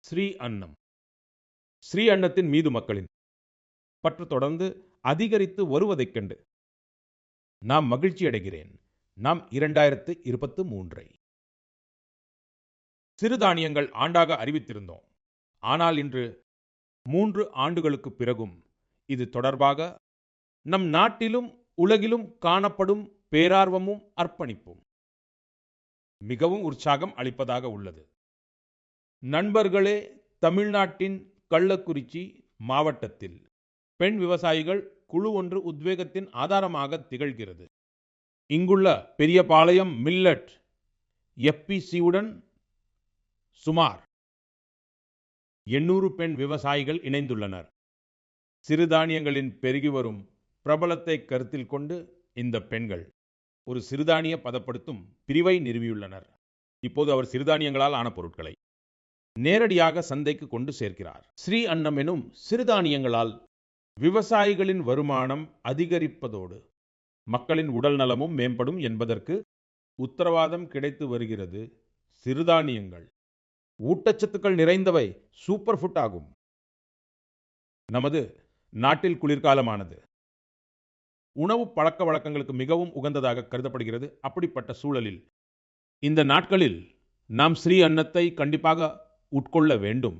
ஸ்ரீ அன்னம். ஸ்ரீ அன்னத்தின் மீது மக்களின் பற்று தொடர்ந்து அதிகரித்து வருவதைக் கண்டு நாம் மகிழ்ச்சி அடைகிறேன். நாம் 2023 சிறுதானியங்கள் ஆண்டாக அறிவித்திருந்தோம். ஆனால் இன்று 3 ஆண்டுகளுக்கு பிறகும் இது தொடர்பாக நம் நாட்டிலும் உலகிலும் காணப்படும் பேரார்வமும் அர்ப்பணிப்பும் மிகவும் உற்சாகம் அளிப்பதாக உள்ளது. நண்பர்களே, தமிழ்நாட்டின் கள்ளக்குறிச்சி மாவட்டத்தில் பெண் விவசாயிகள் குழு ஒன்று உத்வேகத்தின் ஆதாரமாக திகழ்கிறது. இங்குள்ள பெரியபாளையம் மில்லட் FPCயுடன் சுமார் 800 பெண் விவசாயிகள் இணைந்துள்ளனர். சிறுதானியங்களின் பெருகி வரும் பிரபலத்தை கருத்தில் கொண்டு இந்த பெண்கள் ஒரு சிறுதானிய பதப்படுத்தும் பிரிவை நிறுவியுள்ளனர். இப்போது அவர் சிறுதானியங்களால் ஆன பொருட்களை நேரடியாக சந்தைக்கு கொண்டு சேர்க்கிறார். ஸ்ரீ அன்னம் எனும் சிறுதானியங்களால் விவசாயிகளின் வருமானம் அதிகரிப்பதோடு மக்களின் உடல் நலமும் மேம்படும் என்பதற்கு உத்தரவாதம் கிடைத்து வருகிறது. சிறுதானியங்கள் ஊட்டச்சத்துக்கள் நிறைந்தவை, சூப்பர் ஃபுட் ஆகும். நமது நாட்டில் குளிர்காலமானது உணவு பழக்க வழக்கங்களுக்கு மிகவும் உகந்ததாக கருதப்படுகிறது. அப்படிப்பட்ட சூழலில் இந்த நாட்களில் நாம் ஸ்ரீ அன்னத்தை கண்டிப்பாக உட்கொள்ள வேண்டும்.